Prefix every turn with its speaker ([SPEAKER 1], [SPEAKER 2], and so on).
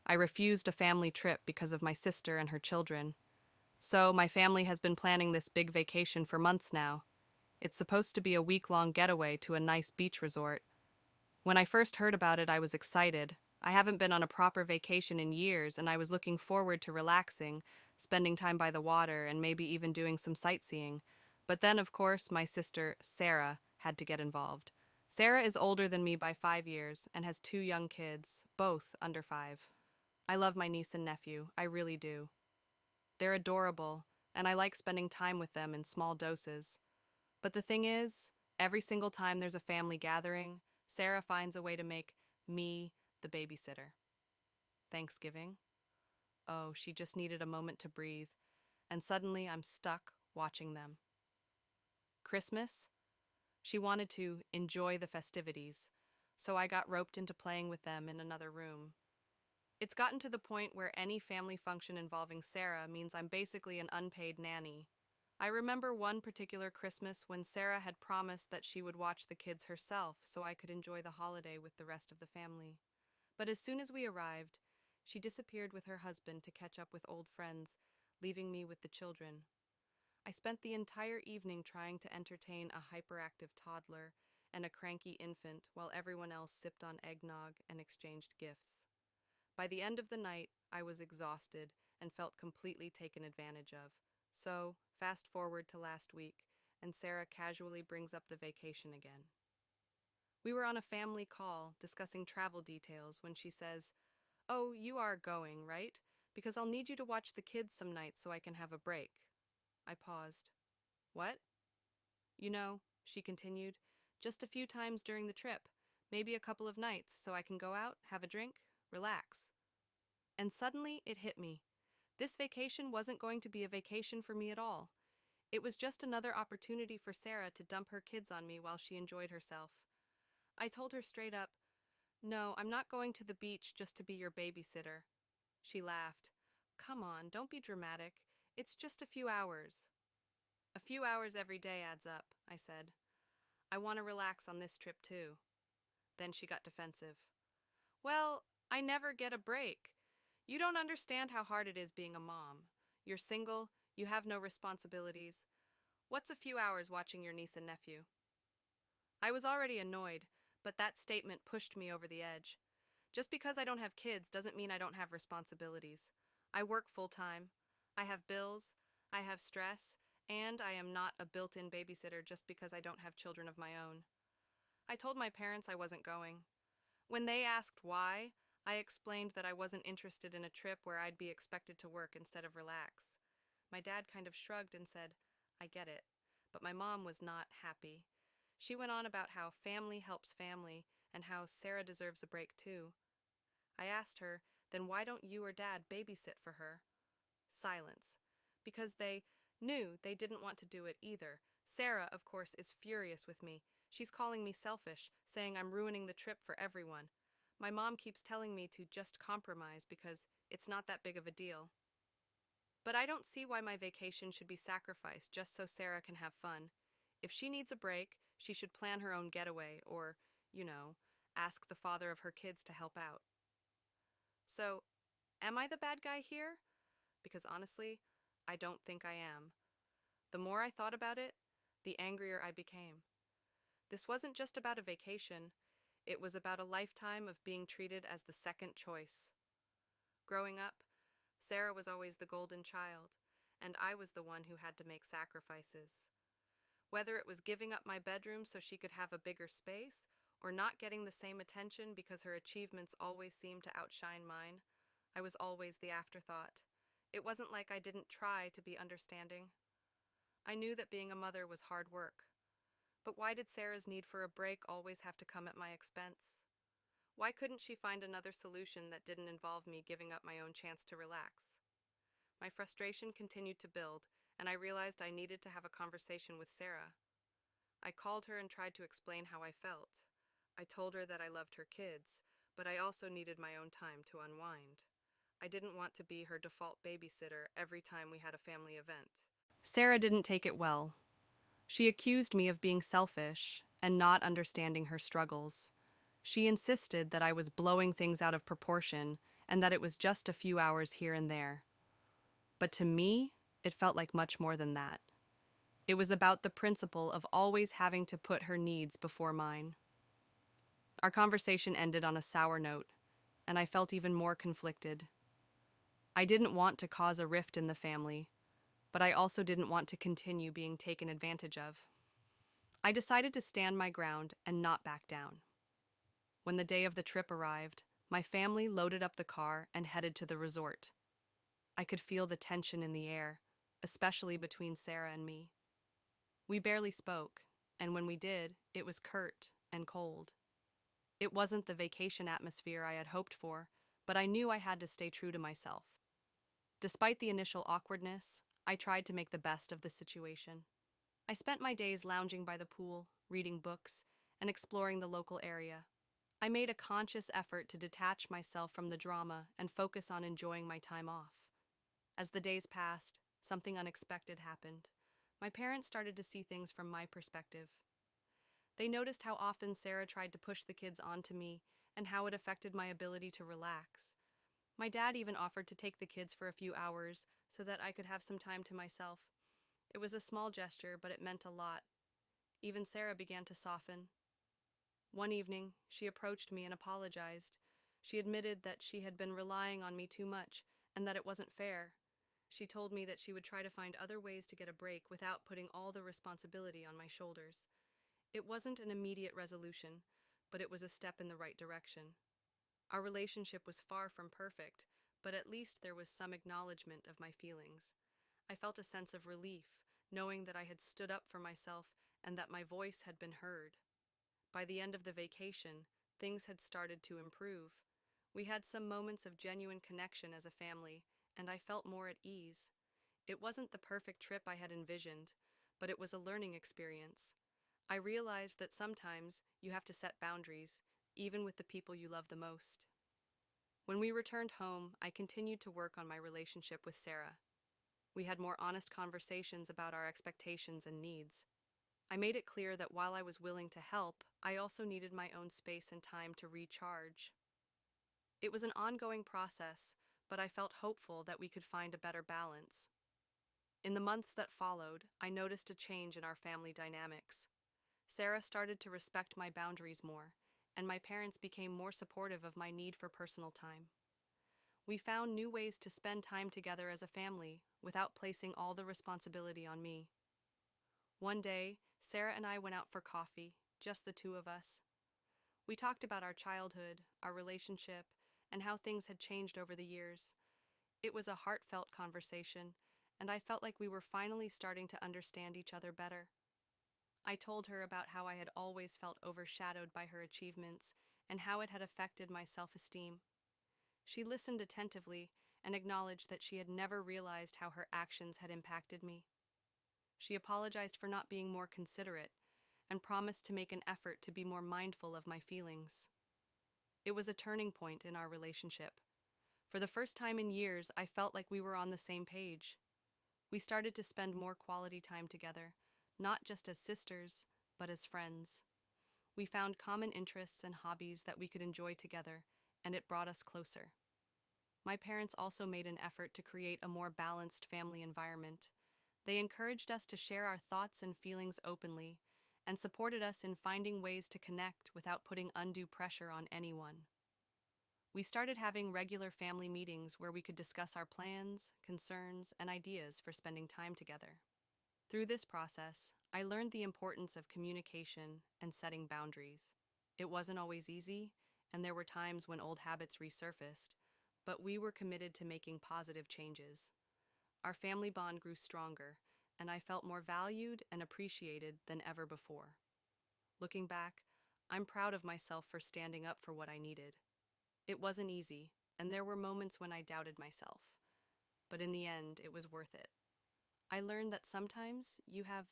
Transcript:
[SPEAKER 1] I refused a family trip because of my sister and her children. So, my family has been planning this big vacation for months now. It's supposed to be a week-long getaway to a nice beach resort. When I first heard about it, I was excited. I haven't been on a proper vacation in years, and I was looking forward to relaxing, spending time by the water, and maybe even doing some sightseeing. But then, of course, my sister, Sarah, had to get involved. Sarah is older than me by 5 years and has two young kids, both under 5. I love my niece and nephew, I really do. They're adorable, and I like spending time with them in small doses. But the thing is, every single time there's a family gathering, Sarah finds a way to make me the babysitter. Thanksgiving? Oh, she just needed a moment to breathe, and suddenly I'm stuck watching them. Christmas? She wanted to enjoy the festivities, so I got roped into playing with them in another room. It's gotten to the point where any family function involving Sarah means I'm basically an unpaid nanny. I remember one particular Christmas when Sarah had promised that she would watch the kids herself so I could enjoy the holiday with the rest of the family. But as soon as we arrived, she disappeared with her husband to catch up with old friends, leaving me with the children. I spent the entire evening trying to entertain a hyperactive toddler and a cranky infant while everyone else sipped on eggnog and exchanged gifts. By the end of the night, I was exhausted and felt completely taken advantage of. So, fast forward to last week, and Sarah casually brings up the vacation again. We were on a family call discussing travel details when she says, "Oh, you are going, right? Because I'll need you to watch the kids some nights so I can have a break." I paused. "What?" "You know," she continued, "just a few times during the trip, maybe a couple of nights, so I can go out, have a drink, relax." And suddenly it hit me. This vacation wasn't going to be a vacation for me at all. It was just another opportunity for Sarah to dump her kids on me while she enjoyed herself. I told her straight up, "No, I'm not going to the beach just to be your babysitter." She laughed. "Come on, don't be dramatic. It's just a few hours." "A few hours every day adds up," I said. "I want to relax on this trip too." Then she got defensive. "Well, I never get a break. You don't understand how hard it is being a mom. You're single, you have no responsibilities. What's a few hours watching your niece and nephew?" I was already annoyed, but that statement pushed me over the edge. Just because I don't have kids doesn't mean I don't have responsibilities. I work full time. I have bills, I have stress, and I am not a built-in babysitter just because I don't have children of my own. I told my parents I wasn't going. When they asked why, I explained that I wasn't interested in a trip where I'd be expected to work instead of relax. My dad kind of shrugged and said, "I get it." But my mom was not happy. She went on about how family helps family and how Sarah deserves a break too. I asked her, "Then why don't you or Dad babysit for her?" Silence. Because they knew they didn't want to do it either. Sarah, of course, is furious with me. She's calling me selfish, saying I'm ruining the trip for everyone. My mom keeps telling me to just compromise because it's not that big of a deal. But I don't see why my vacation should be sacrificed just so Sarah can have fun. If she needs a break, she should plan her own getaway or, you know, ask the father of her kids to help out. So, am I the bad guy here? Because honestly, I don't think I am. The more I thought about it, the angrier I became. This wasn't just about a vacation, it was about a lifetime of being treated as the second choice. Growing up, Sarah was always the golden child, and I was the one who had to make sacrifices. Whether it was giving up my bedroom so she could have a bigger space, or not getting the same attention because her achievements always seemed to outshine mine, I was always the afterthought. It wasn't like I didn't try to be understanding. I knew that being a mother was hard work. But why did Sarah's need for a break always have to come at my expense? Why couldn't she find another solution that didn't involve me giving up my own chance to relax? My frustration continued to build, and I realized I needed to have a conversation with Sarah. I called her and tried to explain how I felt. I told her that I loved her kids, but I also needed my own time to unwind. I didn't want to be her default babysitter every time we had a family event. Sarah didn't take it well. She accused me of being selfish and not understanding her struggles. She insisted that I was blowing things out of proportion and that it was just a few hours here and there. But to me, it felt like much more than that. It was about the principle of always having to put her needs before mine. Our conversation ended on a sour note, and I felt even more conflicted. I didn't want to cause a rift in the family, but I also didn't want to continue being taken advantage of. I decided to stand my ground and not back down. When the day of the trip arrived, my family loaded up the car and headed to the resort. I could feel the tension in the air, especially between Sarah and me. We barely spoke, and when we did, it was curt and cold. It wasn't the vacation atmosphere I had hoped for, but I knew I had to stay true to myself. Despite the initial awkwardness, I tried to make the best of the situation. I spent my days lounging by the pool, reading books, and exploring the local area. I made a conscious effort to detach myself from the drama and focus on enjoying my time off. As the days passed, something unexpected happened. My parents started to see things from my perspective. They noticed how often Sarah tried to push the kids onto me and how it affected my ability to relax. My dad even offered to take the kids for a few hours so that I could have some time to myself. It was a small gesture, but it meant a lot. Even Sarah began to soften. One evening, she approached me and apologized. She admitted that she had been relying on me too much and that it wasn't fair. She told me that she would try to find other ways to get a break without putting all the responsibility on my shoulders. It wasn't an immediate resolution, but it was a step in the right direction. Our relationship was far from perfect, but at least there was some acknowledgement of my feelings. I felt a sense of relief, knowing that I had stood up for myself and that my voice had been heard. By the end of the vacation, things had started to improve. We had some moments of genuine connection as a family, and I felt more at ease. It wasn't the perfect trip I had envisioned, but it was a learning experience. I realized that sometimes you have to set boundaries, even with the people you love the most. When we returned home, I continued to work on my relationship with Sarah. We had more honest conversations about our expectations and needs. I made it clear that while I was willing to help, I also needed my own space and time to recharge. It was an ongoing process, but I felt hopeful that we could find a better balance. In the months that followed, I noticed a change in our family dynamics. Sarah started to respect my boundaries more, and my parents became more supportive of my need for personal time. We found new ways to spend time together as a family without placing all the responsibility on me. One day, Sarah and I went out for coffee, just the two of us. We talked about our childhood, our relationship, and how things had changed over the years. It was a heartfelt conversation, and I felt like we were finally starting to understand each other better. I told her about how I had always felt overshadowed by her achievements and how it had affected my self-esteem. She listened attentively and acknowledged that she had never realized how her actions had impacted me. She apologized for not being more considerate and promised to make an effort to be more mindful of my feelings. It was a turning point in our relationship. For the first time in years, I felt like we were on the same page. We started to spend more quality time together, not just as sisters, but as friends. We found common interests and hobbies that we could enjoy together, and it brought us closer. My parents also made an effort to create a more balanced family environment. They encouraged us to share our thoughts and feelings openly, and supported us in finding ways to connect without putting undue pressure on anyone. We started having regular family meetings where we could discuss our plans, concerns, and ideas for spending time together. Through this process, I learned the importance of communication and setting boundaries. It wasn't always easy, and there were times when old habits resurfaced, but we were committed to making positive changes. Our family bond grew stronger, and I felt more valued and appreciated than ever before. Looking back, I'm proud of myself for standing up for what I needed. It wasn't easy, and there were moments when I doubted myself, but in the end, it was worth it. I learned that sometimes you have